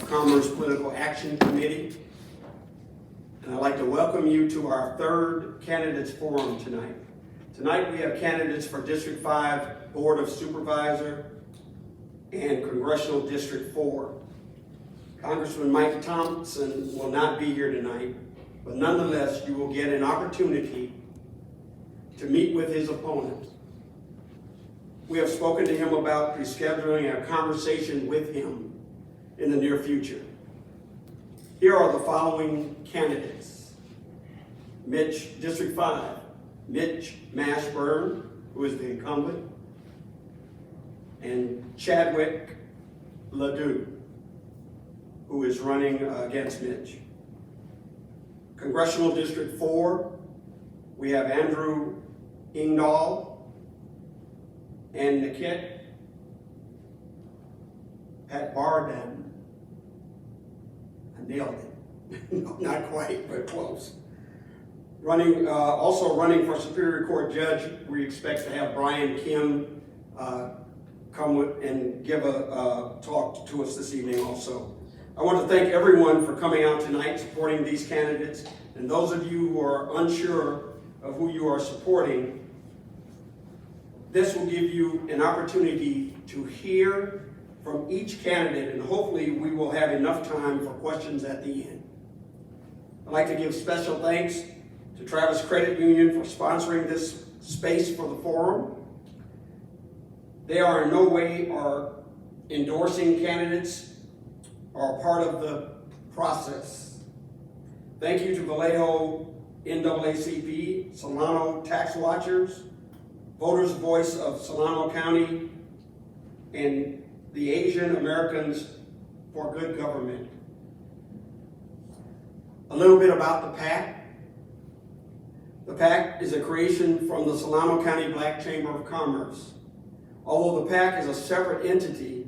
of Commerce Political Action Committee. And I'd like to welcome you to our third candidates forum tonight. Tonight we have candidates for District 5 Board of Supervisor and Congressional District 4. Congressman Mike Thompson will not be here tonight, but nonetheless you will get an opportunity to meet with his opponent. We have spoken to him about rescheduling a conversation with him in the near future. Here are the following candidates. Mitch, District 5, Mitch Mashburn, who is the incumbent, and Chadwick LeDoux, who is running against Mitch. Congressional District 4, we have Andrew Ingdahl and Nikit Patbardan. I nailed it. No, not quite, but close. Also running for Superior Court Judge, we expect to have Brian Kim come and give a talk to us this evening also. I want to thank everyone for coming out tonight supporting these candidates, and those of you who are unsure of who you are supporting, this will give you an opportunity to hear from each candidate, and hopefully we will have enough time for questions at the end. I'd like to give special thanks to Travis Credit Union for sponsoring this space for the forum. They are in no way endorsing candidates or part of the process. Thank you to Vallejo NAACP, Solano Tax Watchers, Voters Voice of Solano County, and the Asian Americans for Good Government. A little bit about the PAC. The PAC is a creation from the Solano County Black Chamber of Commerce. Although the PAC is a separate entity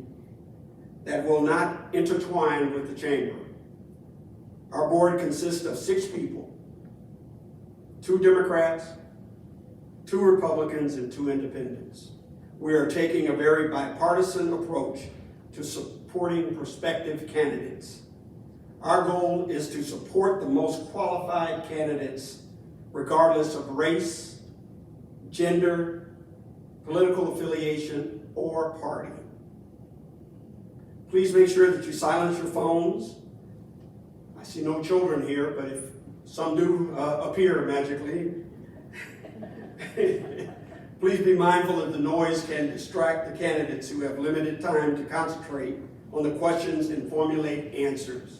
that will not intertwine with the Chamber. Our board consists of 6 people, 2 Democrats, 2 Republicans, and 2 independents. We are taking a very bipartisan approach to supporting prospective candidates. Our goal is to support the most qualified candidates regardless of race, gender, political affiliation, or party. Please make sure that you silence your phones. I see no children here, but if some do appear magically, please be mindful that the noise can distract the candidates who have limited time to concentrate on the questions and formulate answers.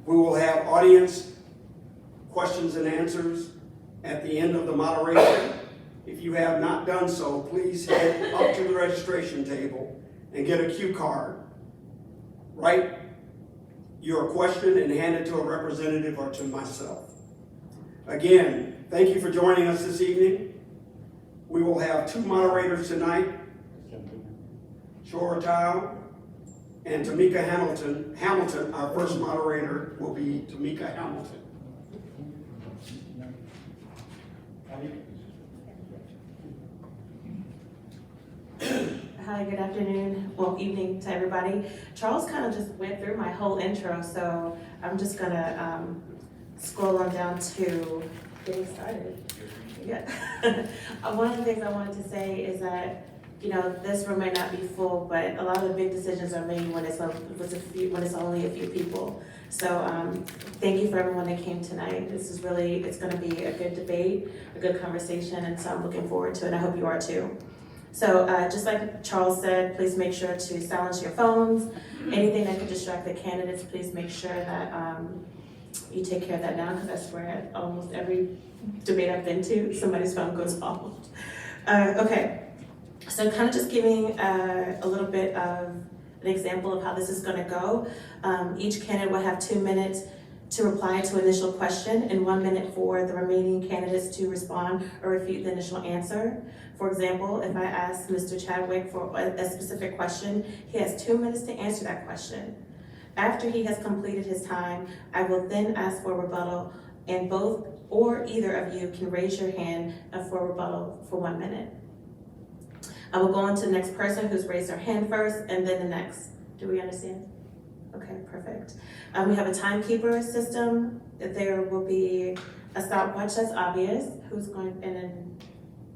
We will have audience questions and answers at the end of the moderation. If you have not done so, please head up to the registration table and get a cue card. Write your question and hand it to a representative or to myself. Again, thank you for joining us this evening. We will have 2 moderators tonight, Shora Tao and Tamika Hamilton. Our first moderator will be Tamika Hamilton. Hi, good afternoon, well, evening to everybody. Charles kind of just went through my whole intro, so I'm just gonna scroll on down to getting started. Yeah. One of the things I wanted to say is that, you know, this room might not be full, but a lot of the big decisions are made when it's only a few people. So thank you for everyone that came tonight. This is really, it's gonna be a good debate, a good conversation, and so I'm looking forward to it. I hope you are too. So just like Charles said, please make sure to silence your phones. Anything that could distract the candidates, please make sure that you take care of that now, because I swear at almost every debate I've been to, somebody's phone goes off. Okay, so kind of just giving a little bit of an example of how this is going to go. Each candidate will have 2 minutes to reply to initial question and 1 minute for the remaining candidates to respond or refute the initial answer. For example, if I ask Mr. Chadwick for a specific question, he has 2 minutes to answer that question. After he has completed his time, I will then ask for rebuttal, and both or either of you can raise your hand for rebuttal for 1 minute. I will go on to the next person who's raised their hand first, and then the next. Do we understand? Okay, perfect. We have a timekeeper system. There will be a stopwatch that's obvious. Who's going, and then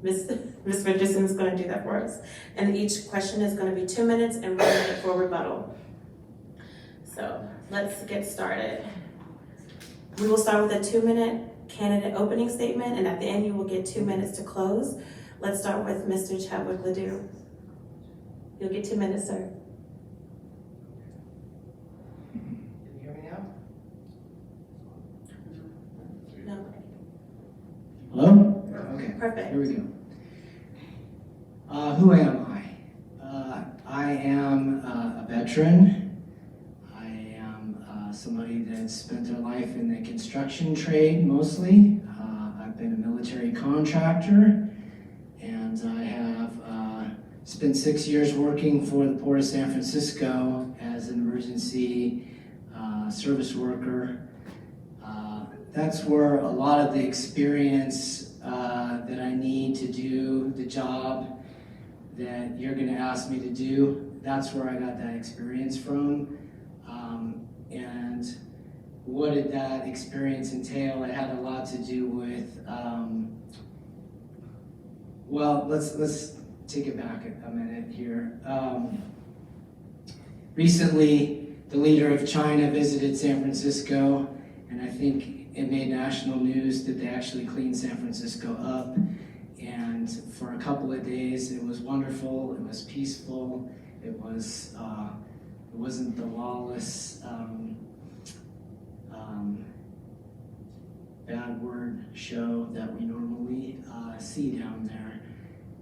Ms. Richardson is going to do that for us. And each question is going to be 2 minutes and 1 minute for rebuttal. So let's get started. We will start with a 2-minute candidate opening statement, and at the end you will get 2 minutes to close. Let's start with Mr. Chadwick LeDoux. You'll get 2 minutes, sir. Can you hear me now? No. Hello? Okay. Perfect. Here we go. Who am I? I am a veteran. I am somebody that's spent their life in the construction trade mostly. I've been a military contractor, and I have spent 6 years working for the Port of San Francisco as an emergency service worker. That's where a lot of the experience that I need to do the job that you're going to ask me to do, that's where I got that experience from. And what did that experience entail? It had a lot to do with, well, let's take it back a minute here. Recently, the leader of China visited San Francisco, and I think it made national news that they actually cleaned San Francisco up. And for a couple of days, it was wonderful. It was peaceful. It was. It wasn't the lawless, bad word show that we normally see down there.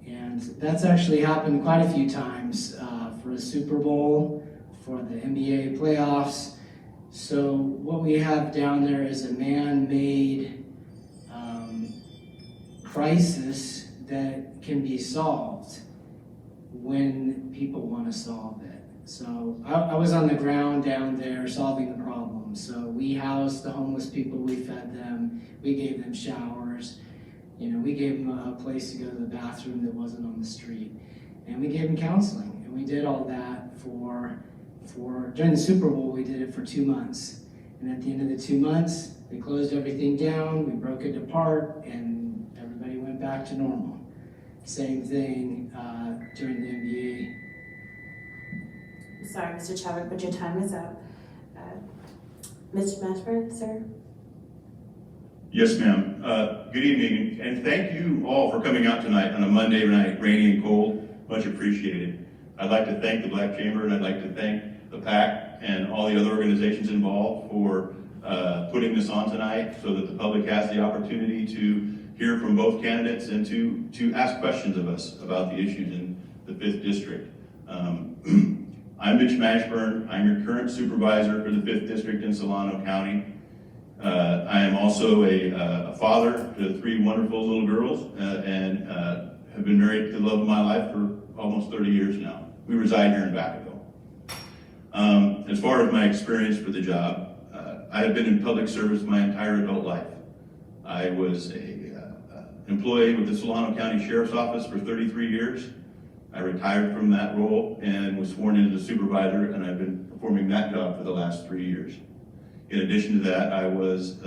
And that's actually happened quite a few times for the Super Bowl, for the NBA playoffs. So what we have down there is a man-made crisis that can be solved when people want to solve it. So I was on the ground down there solving the problem. So we housed the homeless people, we fed them, we gave them showers, we gave them a place to go to the bathroom that wasn't on the street, and we gave them counseling. And we did all that for during the Super Bowl, we did it for 2 months. And at the end of the 2 months, we closed everything down, we broke it apart, and everybody went back to normal. Same thing during the NBA. Sorry, Mr. Chadwick, but your time is up. Mr. Mashburn, sir? Yes, ma'am. Good evening, and thank you all for coming out tonight on a Monday night, rainy and cold. Much appreciated. I'd like to thank the Black Chamber, and I'd like to thank the PAC and all the other organizations involved for putting this on tonight so that the public has the opportunity to hear from both candidates and to ask questions of us about the issues in the 5th District. I'm Mitch Mashburn. I'm your current supervisor for the 5th District in Solano County. I am also a father to 3 wonderful little girls and have been married to the love of my life for almost 30 years now. We reside here in Vacaville. As far as my experience for the job, I have been in public service my entire adult life. I was a employee with the Solano County Sheriff's Office for 33 years. I retired from that role and was sworn in as a supervisor, and I've been performing that job for the last 3 years. In addition to that, I was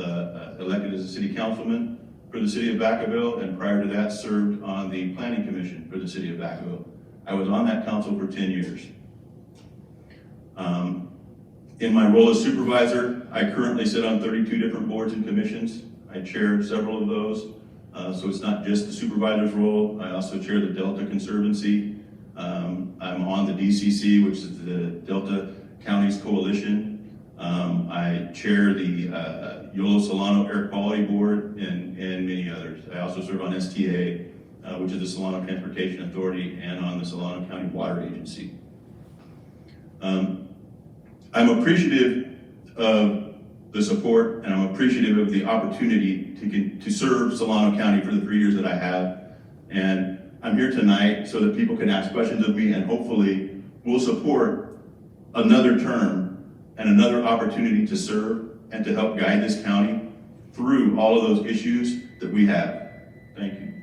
elected as a city councilman for the city of Vacaville, and prior to that served on the planning commission for the city of Vacaville. I was on that council for 10 years. In my role as supervisor, I currently sit on 32 different boards and commissions. I chair several of those, so it's not just the supervisor's role. I also chair the Delta Conservancy. I'm on the DCC, which is the Delta Counties Coalition. I chair the Yolo Solano Air Quality Board and many others. I also serve on STA, which is the Solano Transportation Authority, and on the Solano County Water Agency. I'm appreciative of the support, and I'm appreciative of the opportunity to serve Solano County for the 3 years that I have. And I'm here tonight so that people can ask questions of me, and hopefully will support another term and another opportunity to serve and to help guide this county through all of those issues that we have. Thank you.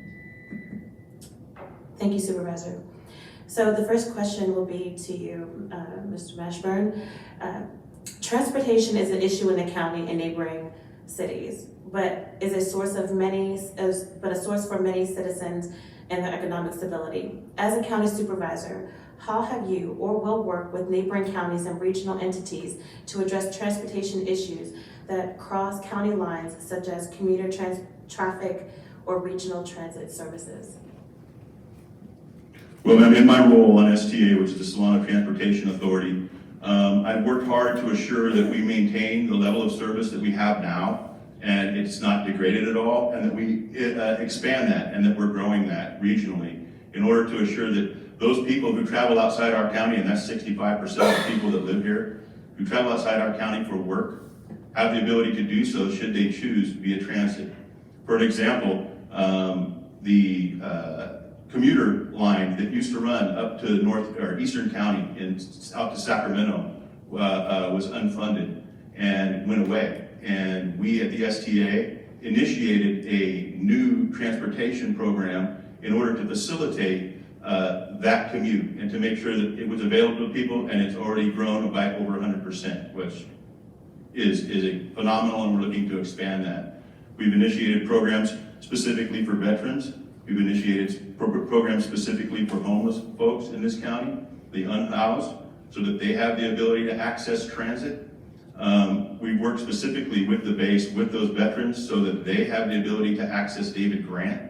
Thank you, Supervisor. So the first question will be to you, Mr. Mashburn. Transportation is an issue in the county and neighboring cities, but is a source for many citizens and their economic stability. As a county supervisor, how have you or will work with neighboring counties and regional entities to address transportation issues that cross county lines, such as commuter traffic or regional transit services? Well, ma'am, in my role on STA, which is the Solano Transportation Authority, I've worked hard to assure that we maintain the level of service that we have now, and it's not degraded at all, and that we expand that, and that we're growing that regionally in order to assure that those people who travel outside our county, and that's 65% of the people that live here, who travel outside our county for work, have the ability to do so should they choose via transit. For an example, the commuter line that used to run up to North or Eastern County and out to Sacramento was unfunded and went away. And we at the STA initiated a new transportation program in order to facilitate that commute and to make sure that it was available to people, and it's already grown by over 100%, which is a phenomenal, and we're looking to expand that. We've initiated programs specifically for veterans. We've initiated programs specifically for homeless folks in this county, the unhoused, so that they have the ability to access transit. We work specifically with the base, with those veterans, so that they have the ability to access David Grant.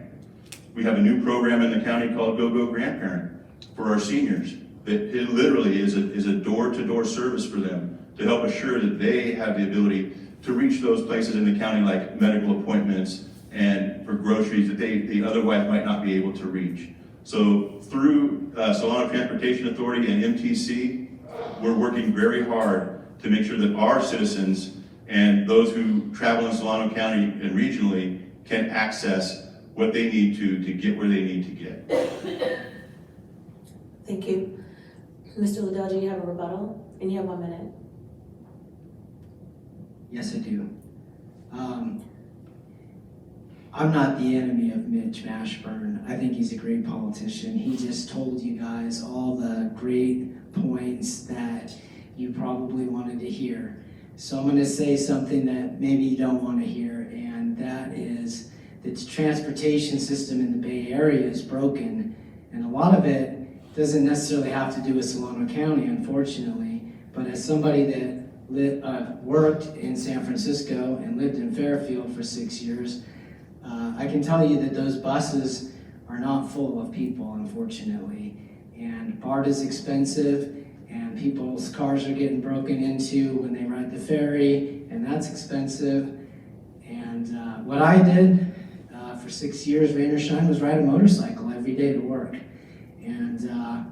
We have a new program in the county called Go Grandparent for our seniors. That it literally is a door-to-door service for them to help assure that they have the ability to reach those places in the county, like medical appointments and for groceries that they otherwise might not be able to reach. So through Solano Transportation Authority and MTC, we're working very hard to make sure that our citizens and those who travel in Solano County and regionally can access what they need to get where they need to get. Thank you. Mr. LeDoux, do you have a rebuttal? And you have 1 minute. Yes, I do. I'm not the enemy of Mitch Mashburn. I think he's a great politician. He just told you guys all the great points that you probably wanted to hear. So I'm going to say something that maybe you don't want to hear, and that is that the transportation system in the Bay Area is broken, and a lot of it doesn't necessarily have to do with Solano County, unfortunately, but as somebody that worked in San Francisco and lived in Fairfield for 6 years, I can tell you that those buses are not full of people, unfortunately. And BART is expensive, and people's cars are getting broken into when they ride the ferry, and that's expensive. And what I did for 6 years, rain or shine, was ride a motorcycle every day to work. And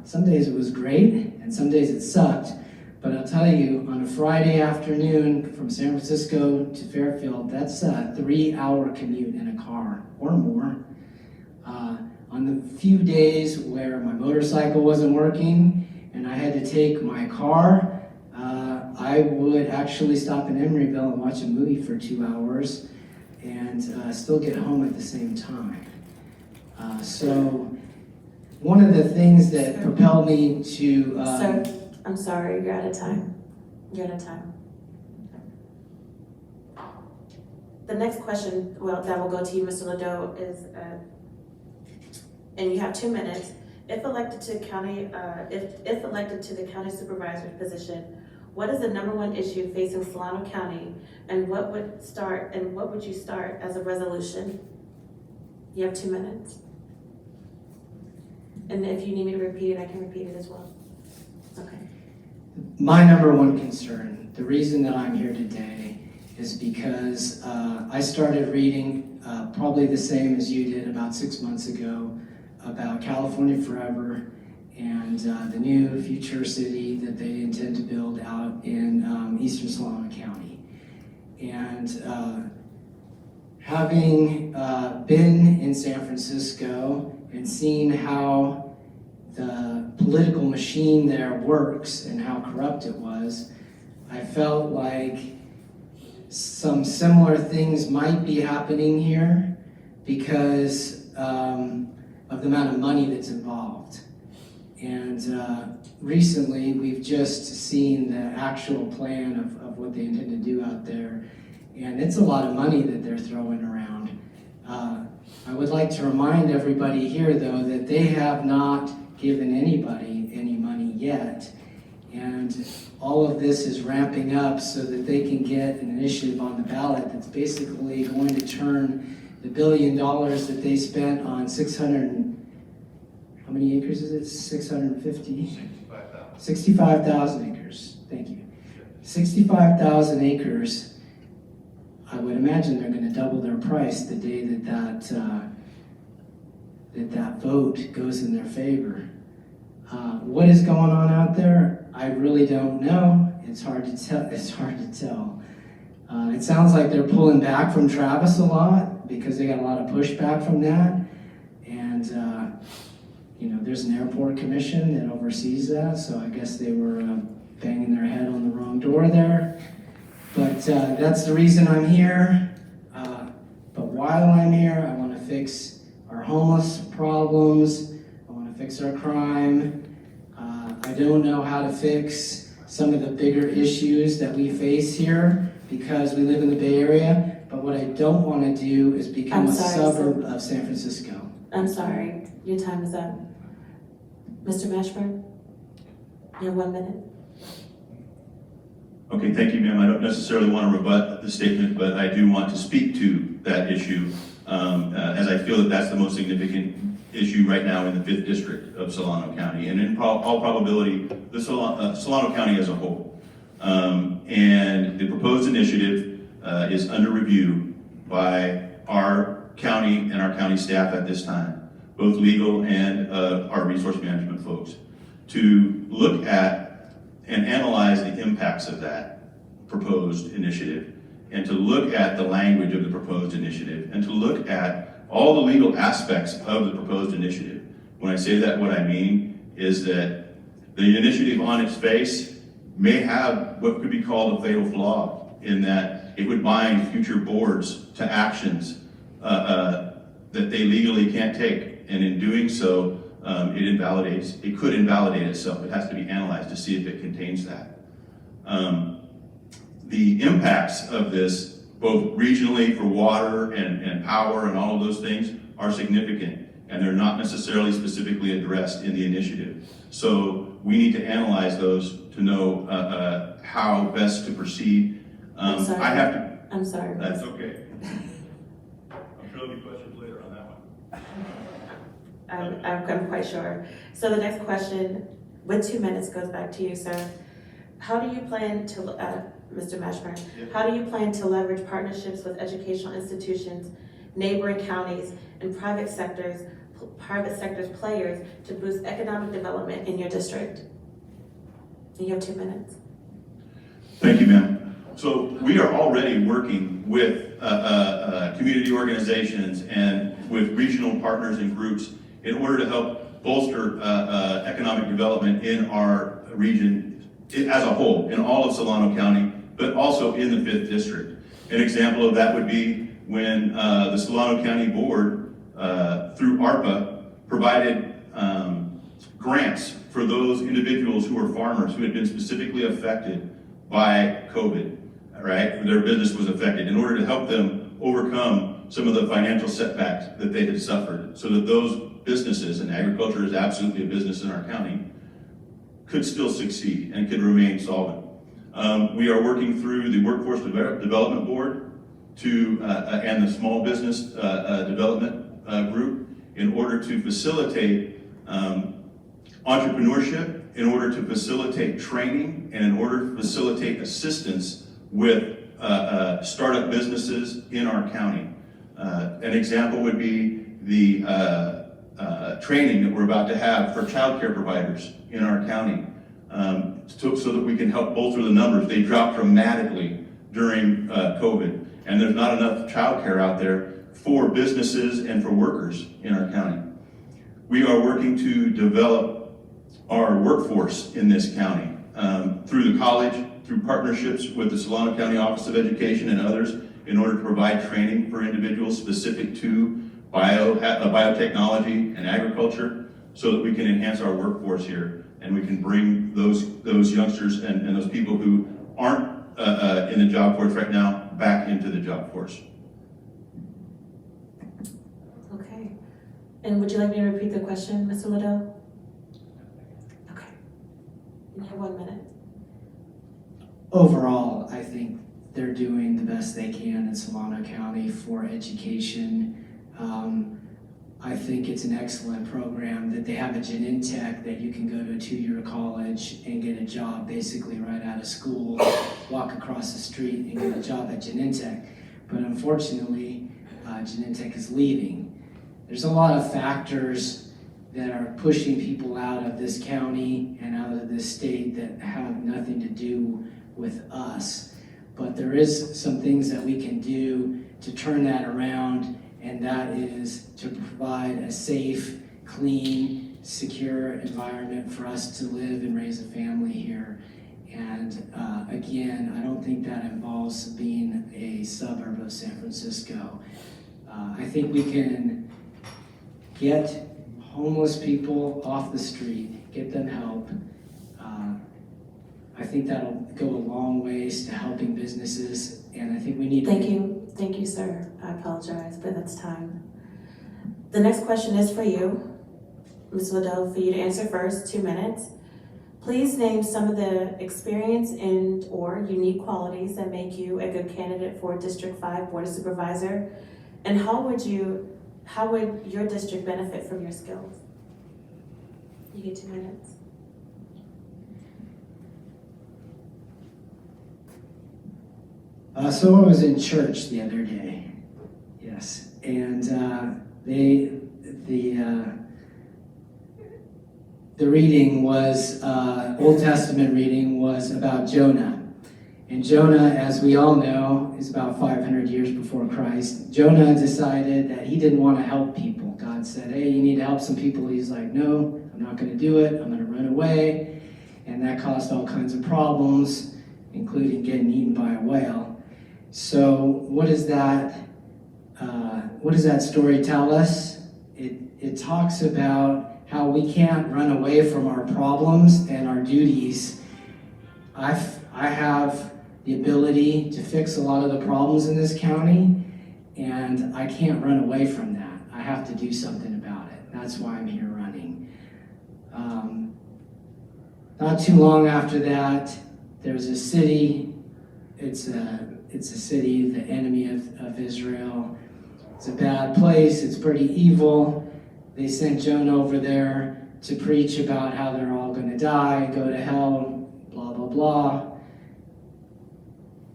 some days it was great, and some days it sucked. But I'll tell you, on a Friday afternoon from San Francisco to Fairfield, that's a 3-hour commute in a car or more. On the few days where my motorcycle wasn't working and I had to take my car, I would actually stop in Emeryville and watch a movie for 2 hours and still get home at the same time. So one of the things that propelled me to... Sir, I'm sorry, you're out of time. You're out of time. The next question, well, that will go to you, Mr. LeDoux, is, and you have 2 minutes. If elected to county, if elected to the county supervisor position, what is the #1 issue facing Solano County, and what would you start as a resolution? You have 2 minutes. And if you need me to repeat it, I can repeat it as well. Okay. My #1 concern, the reason that I'm here today, is because I started reading probably the same as you did about 6 months ago about California Forever and the new future city that they intend to build out in eastern Solano County. And having been in San Francisco and seen how the political machine there works and how corrupt it was, I felt like some similar things might be happening here because of the amount of money that's involved. And recently, we've just seen the actual plan of what they intend to do out there. And it's a lot of money that they're throwing around. I would like to remind everybody here, though, that they have not given anybody any money yet. And all of this is ramping up so that they can get an initiative on the ballot that's basically going to turn the $1 billion that they spent on 600, how many acres is it? 650? 65,000 acres. Thank you. 65,000 acres. I would imagine they're going to double their price the day that vote goes in their favor. What is going on out there? I really don't know. It's hard to tell. It sounds like they're pulling back from Travis a lot because they got a lot of pushback from that. And there's an airport commission that oversees that, so I guess they were banging their head on the wrong door there. But that's the reason I'm here. But while I'm here, I want to fix our homeless problems. I want to fix our crime. I don't know how to fix some of the bigger issues that we face here because we live in the Bay Area. But what I don't want to do is become a suburb of San Francisco. I'm sorry, your time is up. Mr. Mashburn, you have 1 minute. Okay, thank you, ma'am. I don't necessarily want to rebut the statement, but I do want to speak to that issue as I feel that that's the most significant issue right now in the 5th District of Solano County, and in all probability, the Solano County as a whole. And the proposed initiative is under review by our county and our county staff at this time, both legal and our resource management folks, to look at and analyze the impacts of that proposed initiative, and to look at the language of the proposed initiative, and to look at all the legal aspects of the proposed initiative. When I say that, what I mean is that the initiative on its face may have what could be called a fatal flaw, in that it would bind future boards to actions that they legally can't take, and in doing so, it could invalidate itself. It has to be analyzed to see if it contains that. The impacts of this, both regionally for water and power and all of those things, are significant, and they're not necessarily specifically addressed in the initiative. So we need to analyze those to know how best to proceed. I'm sorry. I'm sorry. That's okay. I'm sure there'll be questions later on that one. I'm quite sure. So the next question, with 2 minutes, goes back to you, sir. How do you plan to, Mr. Mashburn, how do you plan to leverage partnerships with educational institutions, neighboring counties, and private sectors players to boost economic development in your district? You have 2 minutes. Thank you, ma'am. So we are already working with community organizations and with regional partners and groups in order to help bolster economic development in our region as a whole, in all of Solano County, but also in the 5th District. An example of that would be when the Solano County Board, through ARPA, provided grants for those individuals who are farmers who had been specifically affected by COVID, right? Their business was affected, in order to help them overcome some of the financial setbacks that they had suffered, so that those businesses, and agriculture is absolutely a business in our county, could still succeed and could remain solvent. We are working through the Workforce Development Board and the Small Business Development Group in order to facilitate entrepreneurship, in order to facilitate training, and in order to facilitate assistance with startup businesses in our county. An example would be the training that we're about to have for childcare providers in our county, so that we can help bolster the numbers. They dropped dramatically during COVID, and there's not enough childcare out there for businesses and for workers in our county. We are working to develop our workforce in this county through the college, through partnerships with the Solano County Office of Education and others, in order to provide training for individuals specific to biotechnology and agriculture. so that we can enhance our workforce here and we can bring those youngsters and those people who aren't in the job force right now back into the job force. Okay. And would you like me to repeat the question, Mr. LeDoux? Okay. You have 1 minute. Overall, I think they're doing the best they can in Solano County for education. I think it's an excellent program that they have a gen ed tech that you can go to a 2-year college and get a job basically right out of school, walk across the street and get a job at gen ed tech. But unfortunately, gen ed tech is leaving. There's a lot of factors that are pushing people out of this county and out of this state that have nothing to do with us. But there is some things that we can do to turn that around, and that is to provide a safe, clean, secure environment for us to live and raise a family here. And again, I don't think that involves being a suburb of San Francisco. I think we can get homeless people off the street, get them help. I think that'll go a long ways to helping businesses, and I think we need to... Thank you, sir. I apologize, but that's time. The next question is for you, Ms. LeDoux, for you to answer first, 2 minutes. Please name some of the experience and or unique qualities that make you a good candidate for District 5 Board of Supervisor, and how would your district benefit from your skills? You get 2 minutes. So I was in church the other day, yes, and the reading was, Old Testament reading was about Jonah. And Jonah, as we all know, is about 500 years before Christ. Jonah decided that he didn't want to help people. God said, hey, you need to help some people. He's like, no, I'm not going to do it. I'm going to run away. And that caused all kinds of problems, including getting eaten by a whale. So what does that story tell us? It talks about how we can't run away from our problems and our duties. I have the ability to fix a lot of the problems in this county, and I can't run away from that. I have to do something about it. That's why I'm here running. Not too long after that, there's a city. It's a city, the enemy of Israel. It's a bad place. It's pretty evil. They sent Jonah over there to preach about how they're all going to die, go to hell, blah, blah, blah.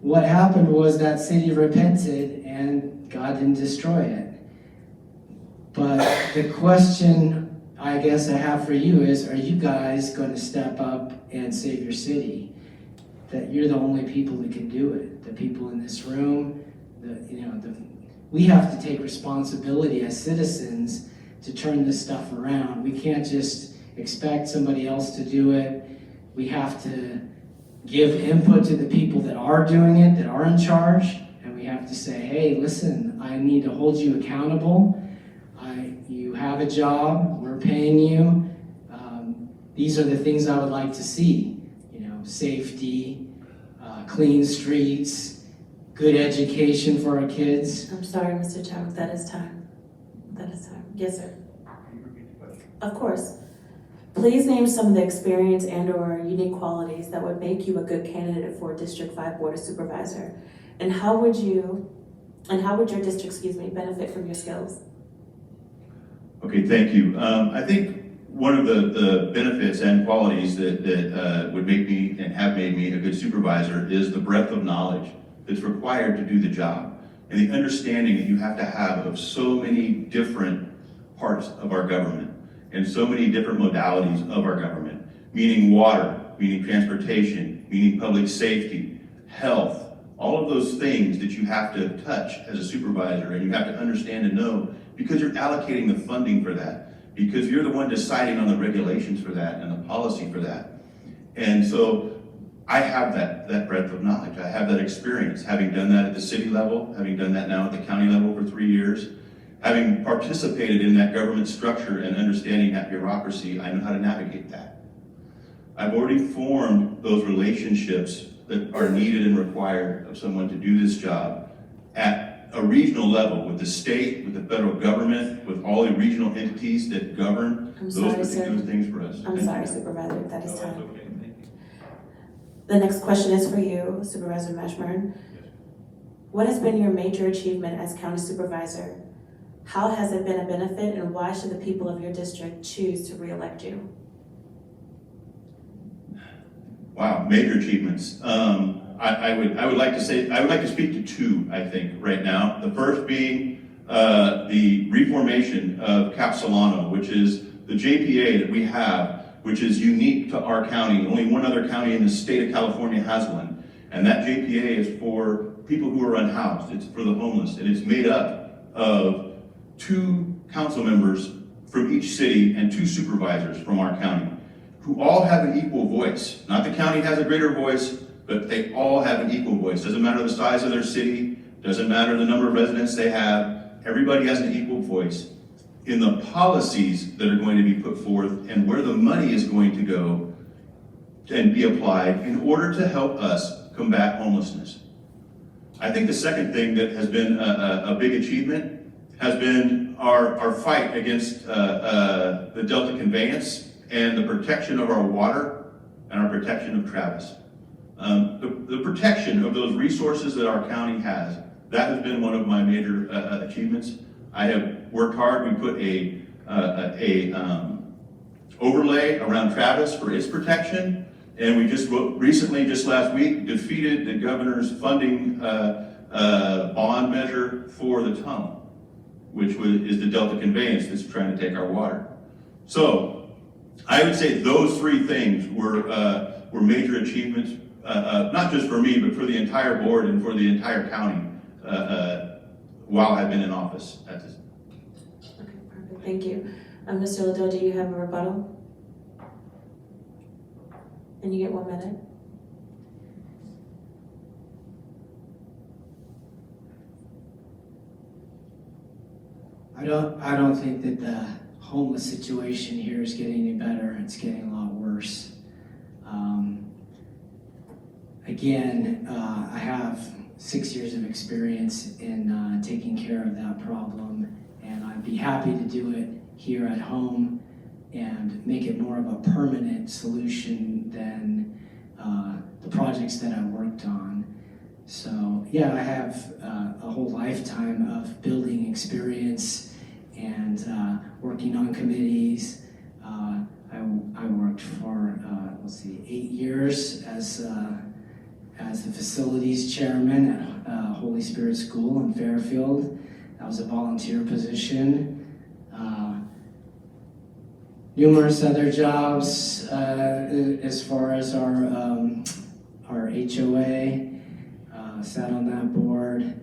What happened was that city repented and God didn't destroy it. But the question I guess I have for you is, are you guys going to step up and save your city? That you're the only people that can do it. The people in this room, we have to take responsibility as citizens to turn this stuff around. We can't just expect somebody else to do it. We have to give input to the people that are doing it, that are in charge, and we have to say, hey, listen, I need to hold you accountable. You have a job, we're paying you. These are the things I would like to see. Safety, clean streets, good education for our kids. I'm sorry, Mr. Chadwick, that is time. Yes, sir. Of course. Please name some of the experience and or unique qualities that would make you a good candidate for District 5 Board of Supervisor. And how would your district, benefit from your skills? Okay, thank you. I think one of the benefits and qualities that would make me and have made me a good supervisor is the breadth of knowledge that's required to do the job and the understanding that you have to have of so many different parts of our government and so many different modalities of our government, meaning water, meaning transportation, meaning public safety, health, all of those things that you have to touch as a supervisor and you have to understand and know because you're allocating the funding for that. Because you're the one deciding on the regulations for that and the policy for that. And so I have that breadth of knowledge. I have that experience, having done that at the city level, having done that now at the county level for 3 years, Having participated in that government structure and understanding that bureaucracy, I know how to navigate that. I've already formed those relationships that are needed and required of someone to do this job at a regional level with the state, with the federal government, with all the regional entities that govern I'm those sorry, particular sir. things for us. I'm Thank sorry, you. Supervisor, that is No, time. that's okay. Thank you. The next question is for you, Supervisor Mashburn. What has been your major achievement as county supervisor? How has it been a benefit, and why should the people of your district choose to re-elect you? Wow, major achievements. I would like to speak to two, I think, right now. The first being the reformation of Cap Solano, which is the JPA that we have, which is unique to our county. Only one other county in the state of California has one. And that JPA is for people who are unhoused. It's for the homeless. And it's made up of 2 council members from each city and 2 supervisors from our county, who all have an equal voice. Not the county has a greater voice, but they all have an equal voice. Doesn't matter the size of their city, doesn't matter the number of residents they have, everybody has an equal voice in the policies that are going to be put forth and where the money is going to go and be applied in order to help us combat homelessness. I think the second thing that has been a big achievement has been our fight against the Delta conveyance and the protection of our water and our protection of Travis. The protection of those resources that our county has, that has been one of my major achievements. I have worked hard. We put a overlay around Travis for its protection, and we just recently, just last week, defeated the governor's funding bond measure for the tunnel, which is the Delta conveyance that's trying to take our water. So I would say those 3 things were major achievements, not just for me, but for the entire board and for the entire county while I've been in office. Okay, perfect, thank you. Mr. LeDoux, do you have a rebuttal? And you get 1 minute. I don't think that the homeless situation here is getting any better. It's getting a lot worse. Again, I have 6 years of experience in taking care of that problem, and I'd be happy to do it here at home and make it more of a permanent solution than the projects that I worked on. So yeah, I have a whole lifetime of building experience and working on committees. I worked for 8 years as the facilities chairman at Holy Spirit School in Fairfield. That was a volunteer position. Numerous other jobs as far as our HOA. Sat on that board.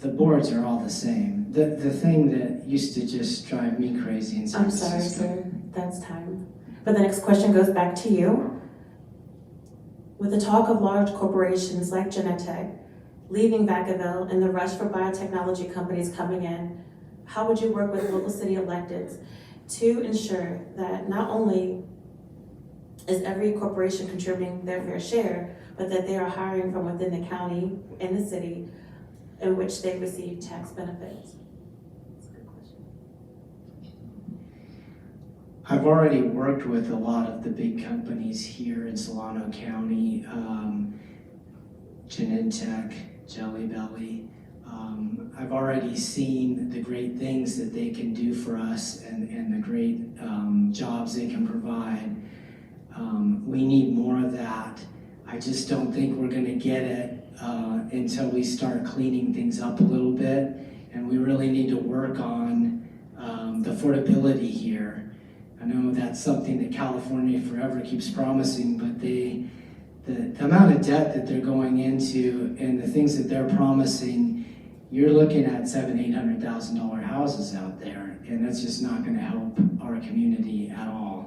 The boards are all the same. The thing that used to just drive me crazy in San I'm sorry, Francisco. sir, that's time. But the next question goes back to you. With the talk of large corporations like Genentech leaving Vacaville and the rush for biotechnology companies coming in, how would you work with local city electeds to ensure that not only is every corporation contributing their fair share, but that they are hiring from within the county and the city in which they receive tax benefits? That's a good question. I've already worked with a lot of the big companies here in Solano County, Genentech, Jelly Belly. I've already seen the great things that they can do for us and the great jobs they can provide. We need more of that. I just don't think we're going to get it until we start cleaning things up a little bit, and we really need to work on the affordability here. I know that's something that California forever keeps promising, but the amount of debt that they're going into and the things that they're promising, you're looking at $700,000-800,000 houses out there, and that's just not going to help our community at all.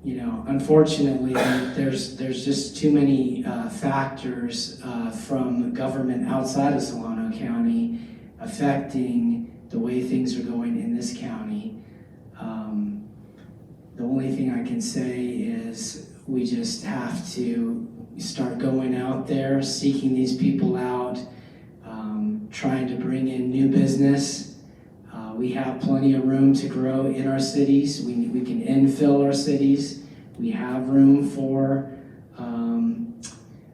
unfortunately, there's just too many factors from government outside of Solano County affecting the way things are going in this county. The only thing I can say is we just have to start going out there, seeking these people out, trying to bring in new business. We have plenty of room to grow in our cities. We can infill our cities. We have room for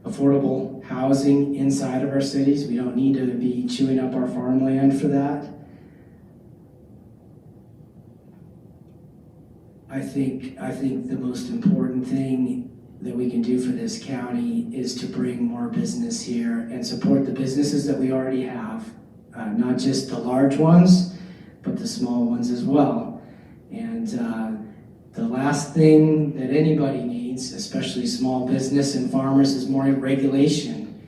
affordable housing inside of our cities. We don't need to be chewing up our farmland for that. I think the most important thing that we can do for this county is to bring more business here and support the businesses that we already have, not just the large ones, but the small ones as well. And the last thing that anybody needs, especially small business and farmers, is more regulation.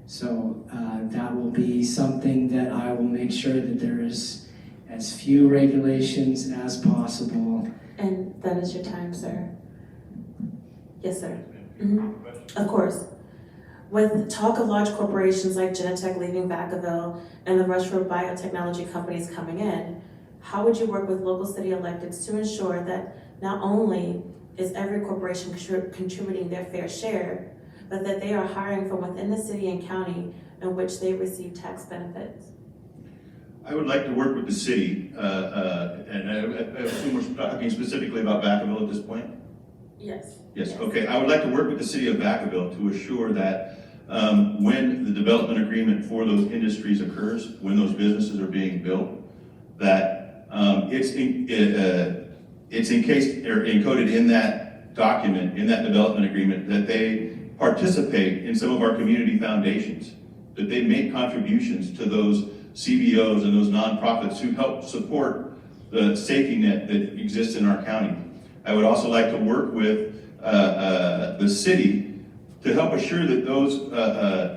So that will be something that I will make sure that there is as few regulations as possible. And that is your time, sir. Yes, sir. Of course. With talk of large corporations like Genentech leaving Vacaville and the rush for biotechnology companies coming in, how would you work with local city electeds to ensure that not only is every corporation contributing their fair share, but that they are hiring from within the city and county in which they receive tax benefits? I would like to work with the city, and I assume we're talking specifically about Vacaville at this point? Yes. Yes, okay. I would like to work with the city of Vacaville to assure that when the development agreement for those industries occurs, when those businesses are being built, that it's encased or encoded in that document, in that development agreement, that they participate in some of our community foundations, that they make contributions to those CBOs and those nonprofits who help support the safety net that exists in our county. I would also like to work with the city to help assure that those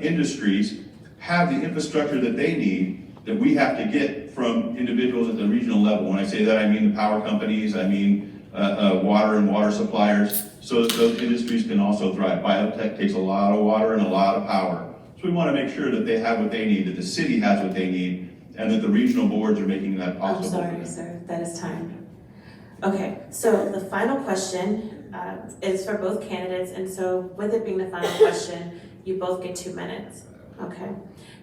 industries have the infrastructure that they need, that we have to get from individuals at the regional level. When I say that, I mean the power companies, I mean water and water suppliers, so that those industries can also thrive. Biotech takes a lot of water and a lot of power. So we want to make sure that they have what they need, that the city has what they need, and that the regional boards are making that possible. I'm sorry, sir, that is time. Okay, so the final question is for both candidates, and so with it being the final question, you both get 2 minutes. Okay,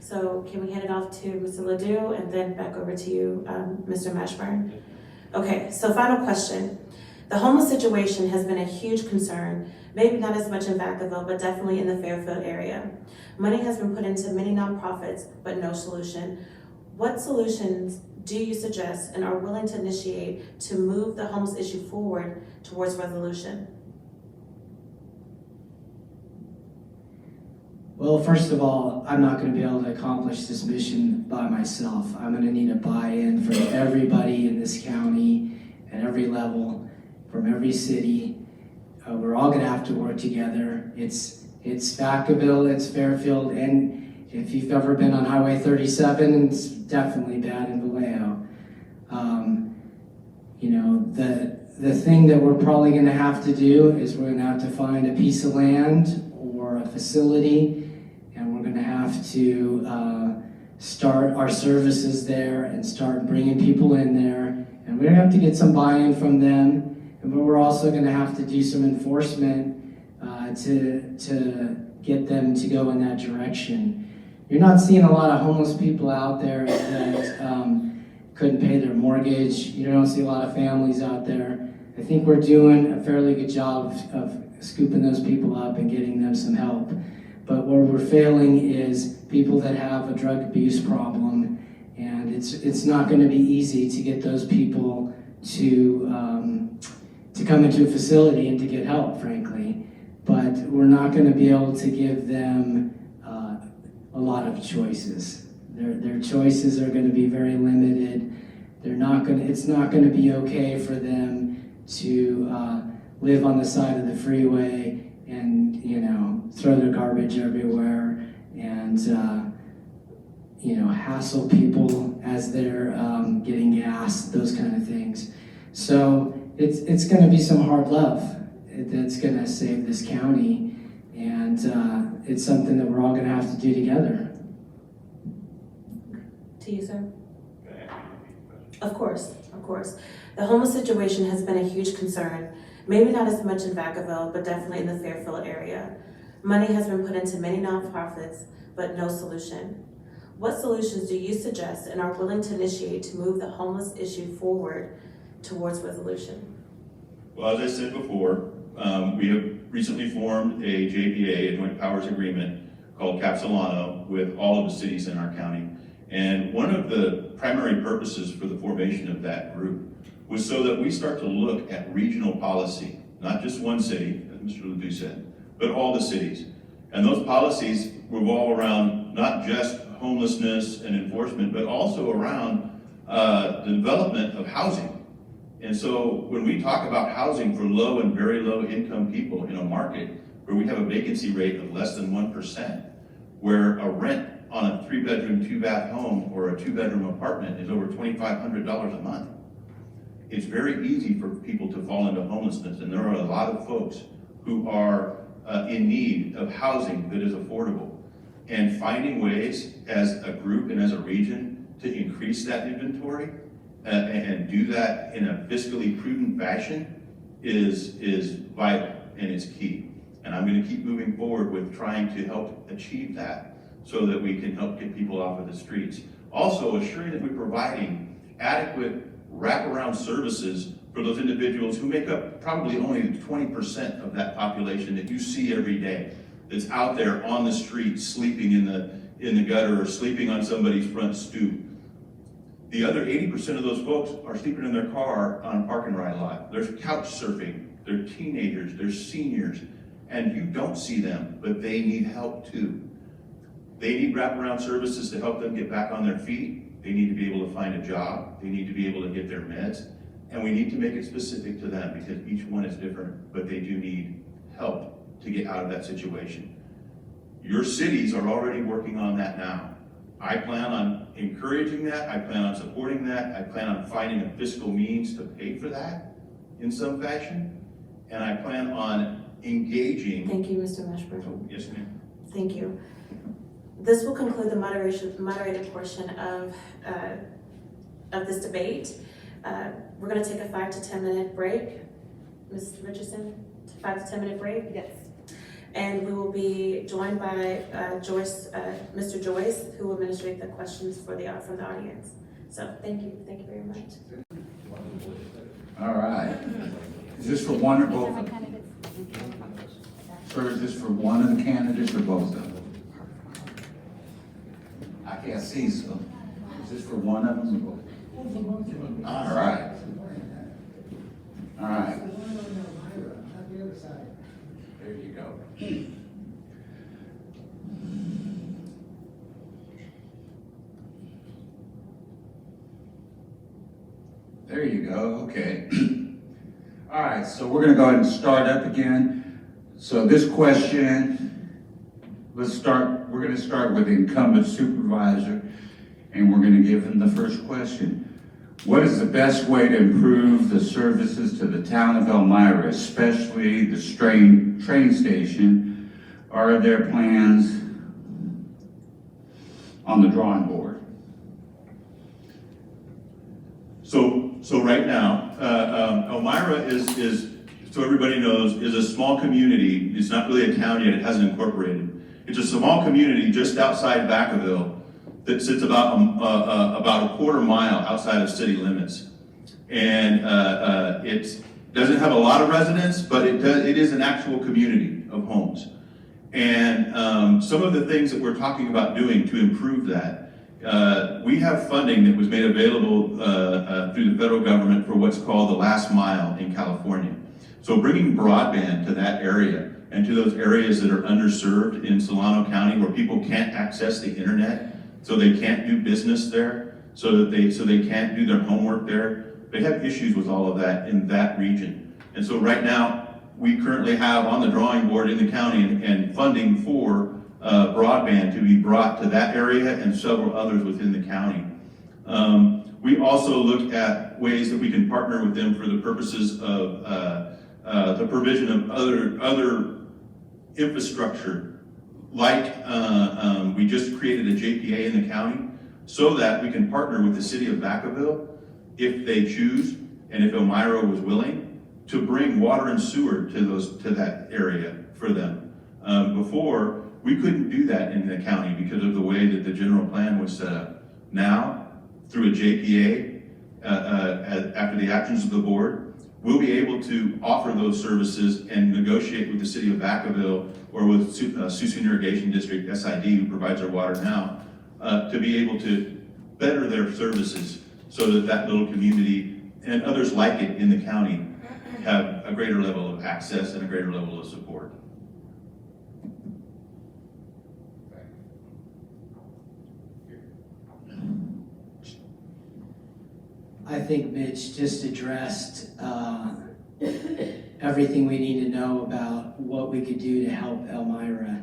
so can we hand it off to Mr. LeDoux and then back over to you, Mr. Mashburn? Okay, so final question. The homeless situation has been a huge concern, maybe not as much in Vacaville, but definitely in the Fairfield area. Money has been put into many nonprofits, but no solution. What solutions do you suggest and are willing to initiate to move the homeless issue forward towards resolution? Well, first of all, I'm not going to be able to accomplish this mission by myself. I'm going to need a buy-in from everybody in this county at every level, from every city. We're all going to have to work together. It's Vacaville, it's Fairfield, and if you've ever been on Highway 37, it's definitely bad in Vallejo. The thing that we're probably going to have to do is we're going to have to find a piece of land or a facility, and we're going to have to start our services there and start bringing people in there, and we're going to have to get some buy-in from them. But we're also going to have to do some enforcement to get them to go in that direction. You're not seeing a lot of homeless people out there that couldn't pay their mortgage. You don't see a lot of families out there. I think we're doing a fairly good job of scooping those people up and getting them some help. But where we're failing is people that have a drug abuse problem, and it's not going to be easy to get those people to come into a facility and to get help, frankly. But we're not going to be able to give them a lot of choices. Their choices are going to be very limited. It's not going to be okay for them to live on the side of the freeway and throw their garbage everywhere and hassle people as they're getting gas, those kind of things. So it's going to be some hard love. that's going to save this county, and it's something that we're all going to have to do together. To you, sir? Of course, of course. The homeless situation has been a huge concern. Maybe not as much in Vacaville, but definitely in the Fairfield area. Money has been put into many nonprofits, but no solution. What solutions do you suggest and are willing to initiate to move the homeless issue forward towards resolution? Well, as I said before, we have recently formed a JPA, a Joint Powers Agreement, called Capsolano with all of the cities in our county. And one of the primary purposes for the formation of that group was so that we start to look at regional policy, not just one city, as Mr. LeDoux said, but all the cities. And those policies revolve around not just homelessness and enforcement, but also around the development of housing. And so when we talk about housing for low and very low income people in a market where we have a vacancy rate of less than 1%, where a rent on a 3-bedroom, 2-bath home or a 2-bedroom apartment is over $2,500 a month, it's very easy for people to fall into homelessness. And there are a lot of folks who are in need of housing that is affordable. And finding ways as a group and as a region to increase that inventory and do that in a fiscally prudent fashion is vital and is key. And I'm going to keep moving forward with trying to help achieve that so that we can help get people off of the streets. Also assuring that we're providing adequate wraparound services for those individuals who make up probably only 20% of that population that you see every day, that's out there on the street sleeping in the gutter or sleeping on somebody's front stoop. The other 80% of those folks are sleeping in their car on a park and ride lot. There's couch surfing, they're teenagers, they're seniors, and you don't see them, but they need help too. They need wraparound services to help them get back on their feet. They need to be able to find a job. They need to be able to get their meds. And we need to make it specific to them because each one is different, but they do need help to get out of that situation. Your cities are already working on that now. I plan on encouraging that. I plan on supporting that. I plan on finding a fiscal means to pay for that in some fashion. And I plan on engaging. Thank you, Mr. Mashburn. Yes, ma'am. Thank you. This will conclude the moderated portion of this debate. We're going to take a 5 to 10 minute break. Ms. Richardson, 5 to 10 minute break? Yes. And we will be joined by Mr. Joyce, who will administrate the questions from the audience. So thank you very much. All right. Is this for one or both of them? Sir, is this for one of the candidates or both of them? I can't see, so is this for one of them or both? All right. All right. There you go. There you go, okay. All right, so we're gonna go ahead and start up again. So this question, we're gonna start with Incumbent Supervisor, and we're gonna give him the first question. What is the best way to improve the services to the town of Elmira, especially the train station? Are there plans on the drawing board? So right now, Elmira is, so everybody knows, is a small community. It's not really a town yet, it hasn't incorporated. It's a small community just outside Vacaville that sits about a quarter mile outside of city limits. And it doesn't have a lot of residents, but it is an actual community of homes. And some of the things that we're talking about doing to improve that, we have funding that was made available through the federal government for what's called the last mile in California. So bringing broadband to that area and to those areas that are underserved in Solano County where people can't access the internet, so they can't do business there, so they can't do their homework there. They have issues with all of that in that region. And so right now, we currently have on the drawing board in the county and funding for broadband to be brought to that area and several others within the county. We also look at ways that we can partner with them for the purposes of the provision of other infrastructure, like we just created a JPA in the county so that we can partner with the city of Vacaville if they choose, and if Elmira was willing, to bring water and sewer to that area for them. Before, we couldn't do that in the county because of the way that the general plan was set up. Now, through a JPA, after the actions of the board, we'll be able to offer those services and negotiate with the city of Vacaville or with Suisun Irrigation District, SID, who provides our water now, to be able to better their services so that that little community and others like it in the county have a greater level of access and a greater level of support. I think Mitch just addressed everything we need to know about what we could do to help Elmira.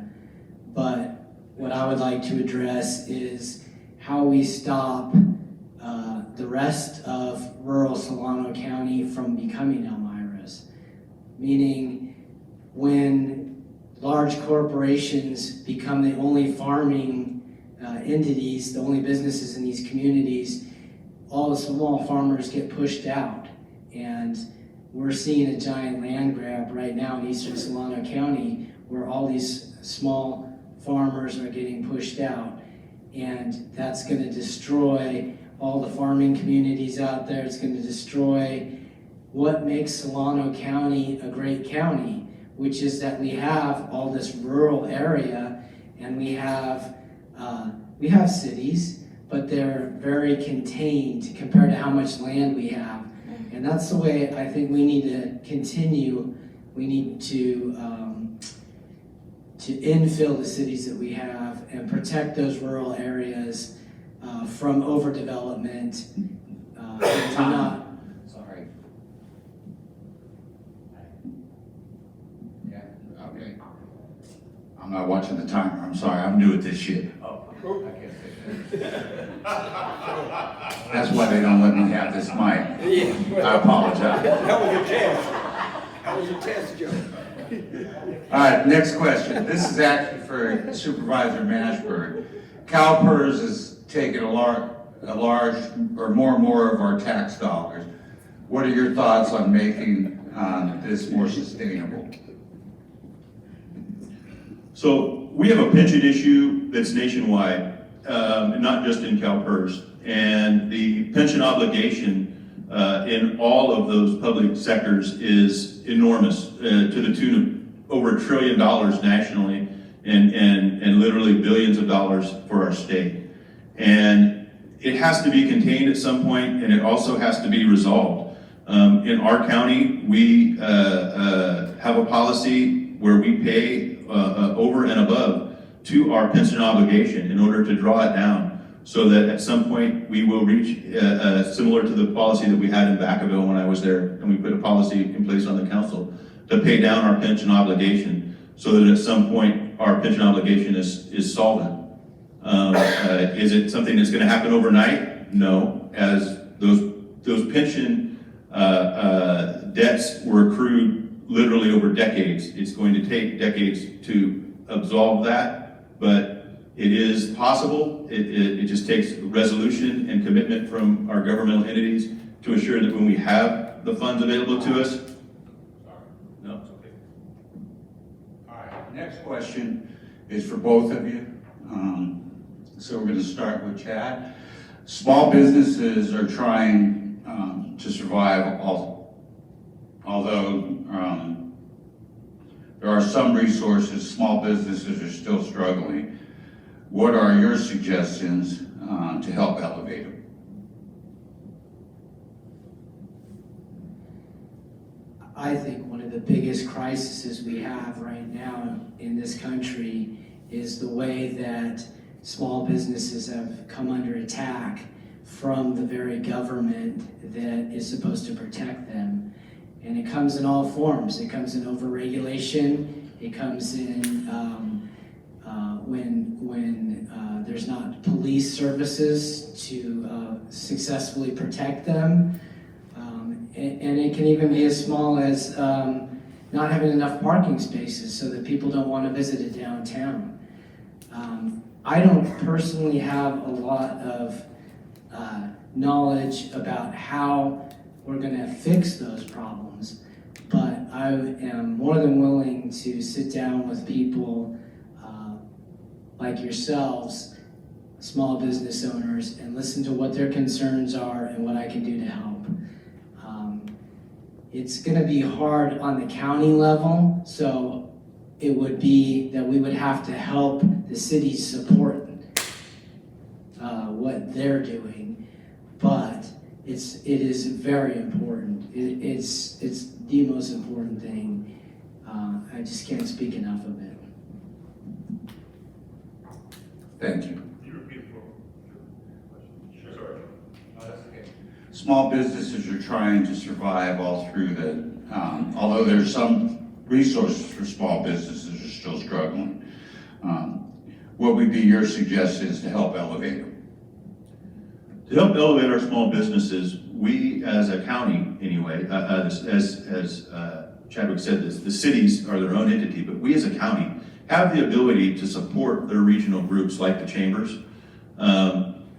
But what I would like to address is how we stop the rest of rural Solano County from becoming Elmira's. Meaning, when large corporations become the only farming entities, the only businesses in these communities, all the small farmers get pushed out. And we're seeing a giant land grab right now in eastern Solano County where all these small farmers are getting pushed out. And that's going to destroy all the farming communities out there. It's going to destroy what makes Solano County a great county, which is that we have all this rural area and we have cities, but they're very contained compared to how much land we have. And that's the way I think we need to continue. We need to infill the cities that we have and protect those rural areas from overdevelopment. Sorry. Yeah, okay. I'm not watching the timer. I'm sorry. I'm new at this shit. Oh, I can't say that. That's why they don't let me have this mic. I apologize. That was a test. That was a test, Joe. All right, next question. This is actually for Supervisor Mashburn. CalPERS is taking a large or more and more of our tax dollars. What are your thoughts on making this more sustainable? So we have a pension issue that's nationwide, not just in CalPERS. And the pension obligation in all of those public sectors is enormous, to the tune of over $1 trillion nationally and literally billions of dollars for our state. And it has to be contained at some point, and it also has to be resolved. In our county, we have a policy where we pay over and above to our pension obligation in order to draw it down, so that at some point we will reach similar to the policy that we had in Vacaville when I was there, and we put a policy in place on the council to pay down our pension obligation, so that at some point our pension obligation is solvent. Is it something that's going to happen overnight? No, as those pension debts were accrued literally over decades. It's going to take decades to absolve that, but it is possible. It just takes resolution and commitment from our governmental entities to assure that when we have the funds available to us. No, it's okay. All right, next question is for both of you. So we're going to start with Chad. Small businesses are trying to survive, although there are some resources, small businesses are still struggling. What are your suggestions to help elevate them? I think one of the biggest crises we have right now in this country is the way that small businesses have come under attack from the very government that is supposed to protect them. And it comes in all forms. It comes in overregulation. It comes in when there's not police services to successfully protect them. And it can even be as small as not having enough parking spaces so that people don't want to visit it downtown. I don't personally have a lot of knowledge about how we're going to fix those problems, but I am more than willing to sit down with people like yourselves, small business owners, and listen to what their concerns are and what I can do to help. It's going to be hard on the county level, so it would be that we would have to help the city support what they're doing, but it is very important. It's the most important thing. I just can't speak enough of it. Thank you. You repeat for Sure. Sorry. That's okay. Small businesses are trying to survive all through the, although there's some resources for small businesses are still struggling. What would be your suggestions to help elevate them? To help elevate our small businesses, we as a county anyway, as Chadwick said, the cities are their own entity, but we as a county have the ability to support their regional groups like the chambers.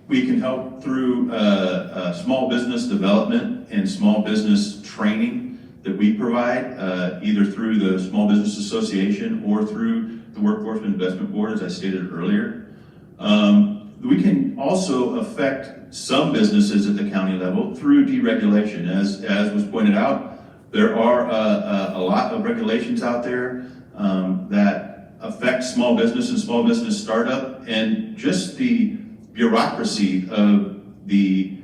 We can help through small business development and small business training that we provide, either through the Small Business Association or through the Workforce Investment Board, as I stated earlier. We can also affect some businesses at the county level through deregulation. As was pointed out, there are a lot of regulations out there that affect small business and small business startup, and just the bureaucracy of the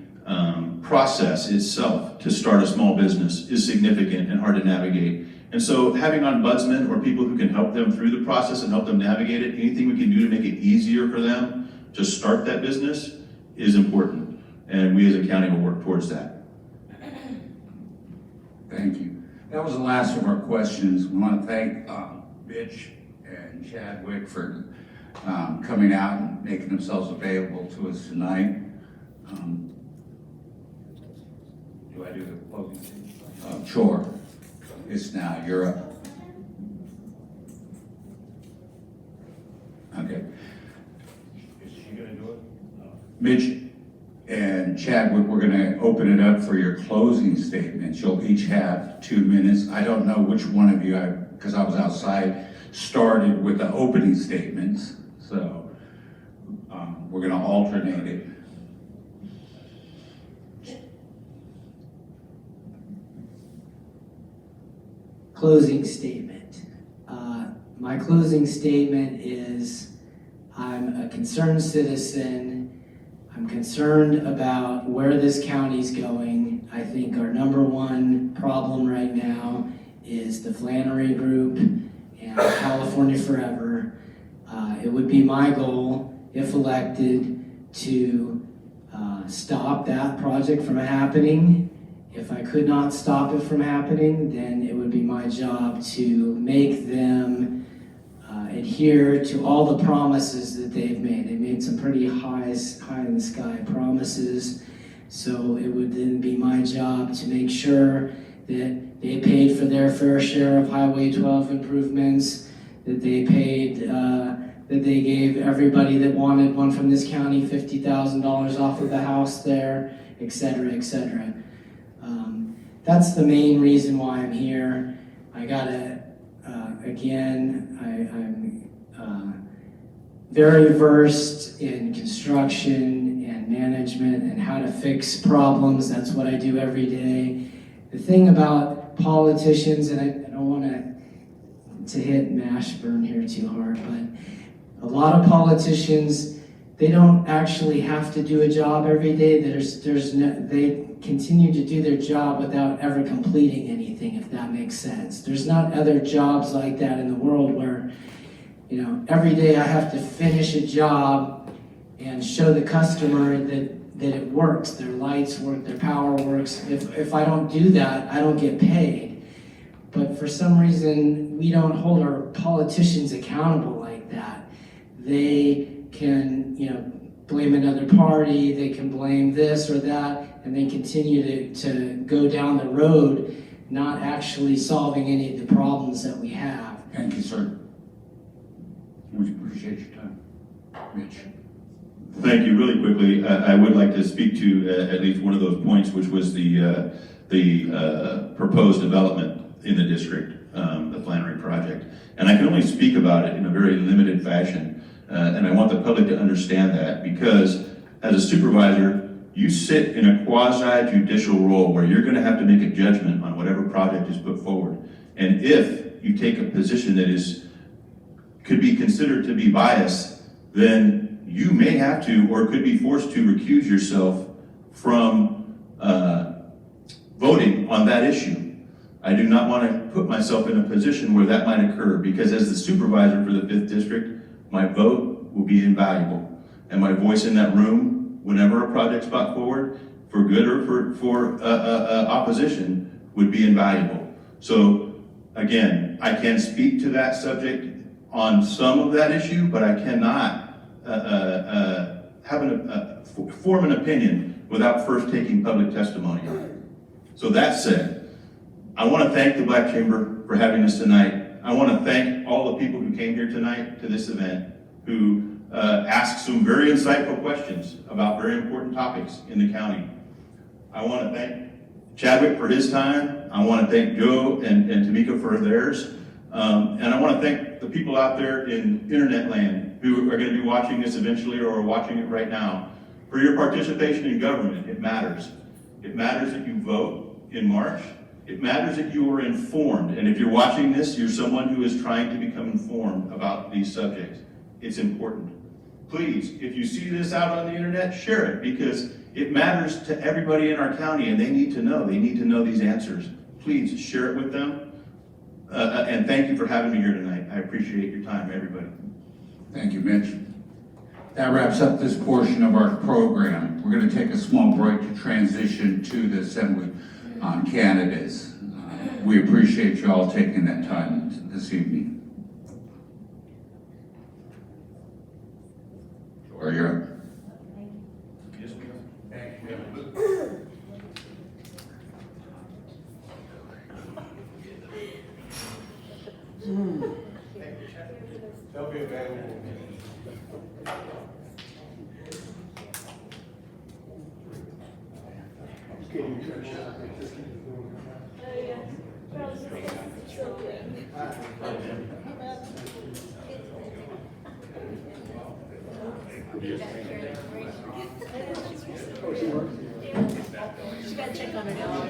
process itself to start a small business is significant and hard to navigate. And so having ombudsmen or people who can help them through the process and help them navigate it, anything we can do to make it easier for them to start that business is important. And we as a county will work towards that. Thank you. That was the last of our questions. We want to thank Mitch and Chadwick for coming out and making themselves available to us tonight. Do I do the closing? Sure. It's now. You're up. Okay. Is she going to do it? No. Mitch and Chadwick, we're going to open it up for your closing statements. You'll each have 2 minutes. I don't know which one of you, because I was outside, started with the opening statements. So we're going to alternate it. Closing statement. My closing statement is I'm a concerned citizen. I'm concerned about where this county's going. I think our number one problem right now is the Flannery Group and California Forever. It would be my goal, if elected, to stop that project from happening. If I could not stop it from happening, then it would be my job to make them adhere to all the promises that they've made. They made some pretty high in the sky promises. So it would then be my job to make sure that they paid for their fair share of Highway 12 improvements, that they paid, that they gave everybody that wanted one from this county $50,000 off of the house there, et cetera, et cetera. That's the main reason why I'm here. I gotta, I'm very versed in construction and management and how to fix problems. That's what I do every day. The thing about politicians, and I don't want to hit Mashburn here too hard, but a lot of politicians, they don't actually have to do a job every day. They continue to do their job without ever completing anything, if that makes sense. There's not other jobs like that in the world where, every day I have to finish a job and show the customer that it works, their lights work, their power works. If I don't do that, I don't get paid. But for some reason, we don't hold our politicians accountable like that. They can, blame another party, they can blame this or that, and they continue to go down the road not actually solving any of the problems that we have. Thank you, sir. We appreciate your time. Mitch. Thank you. Really quickly, I would like to speak to at least one of those points, which was the proposed development in the district, the Flannery project. And I can only speak about it in a very limited fashion. And I want the public to understand that, because as a supervisor, you sit in a quasi-judicial role where you're going to have to make a judgment on whatever project is put forward. And if you take a position that could be considered to be biased, then you may have to, or could be forced to, recuse yourself from voting on that issue. I do not want to put myself in a position where that might occur, because as the supervisor for the 5th District, my vote will be invaluable. And my voice in that room, whenever a project's brought forward, for good or for opposition, would be invaluable. So again, I can speak to that subject on some of that issue, but I cannot form an opinion without first taking public testimony on it. So that said, I want to thank the Black Chamber for having us tonight. I want to thank all the people who came here tonight to this event, who asked some very insightful questions about very important topics in the county. I want to thank Chadwick for his time. I want to thank Joe and Tamika for theirs. And I want to thank the people out there in internet land who are going to be watching this eventually or are watching it right now. For your participation in government, it matters. It matters that you vote in March. It matters that you are informed. And if you're watching this, you're someone who is trying to become informed about these subjects. It's important. Please, if you see this out on the internet, share it, because it matters to everybody in our county and they need to know. They need to know these answers. Please share it with them. And thank you for having me here tonight. I appreciate your time, everybody. Thank you, Mitch. That wraps up this portion of our program. We're going to take a small break to transition to the Assembly on candidates. We appreciate you all taking that time this evening. Or you're up. Yes, ma'am. Thank you. They'll be available. She got to check on her dog.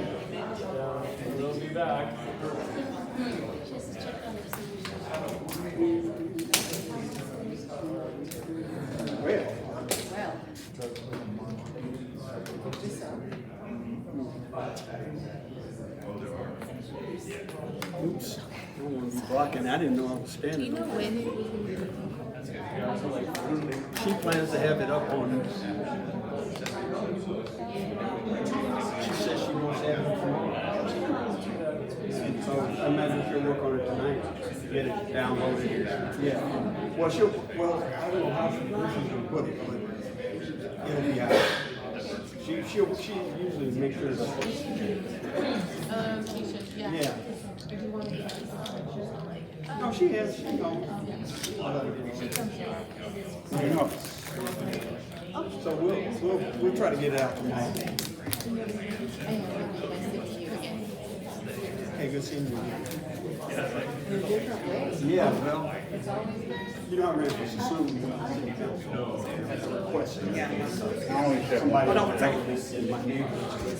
We'll be back. She has to check on her seizures. Well. Oops, I don't want to be blocking. I didn't know I was Do you standing. know when it was? She plans to have it up on. She says she wants to have it tomorrow. So I imagine she'll work on it tonight, get it downloaded. Yeah. Well, I don't know how she's gonna put it, but it'll be out. She usually makes sure that. Keisha, yeah. Yeah. Do you want to get this on? No, she has, she knows. She comes here. You know. So we'll try to get it out tomorrow. I am nice to you again. Hey, good seeing you. In a different way. Yeah, well, you know, I ran for Sassoon, city council. Question. Somebody in my neighborhood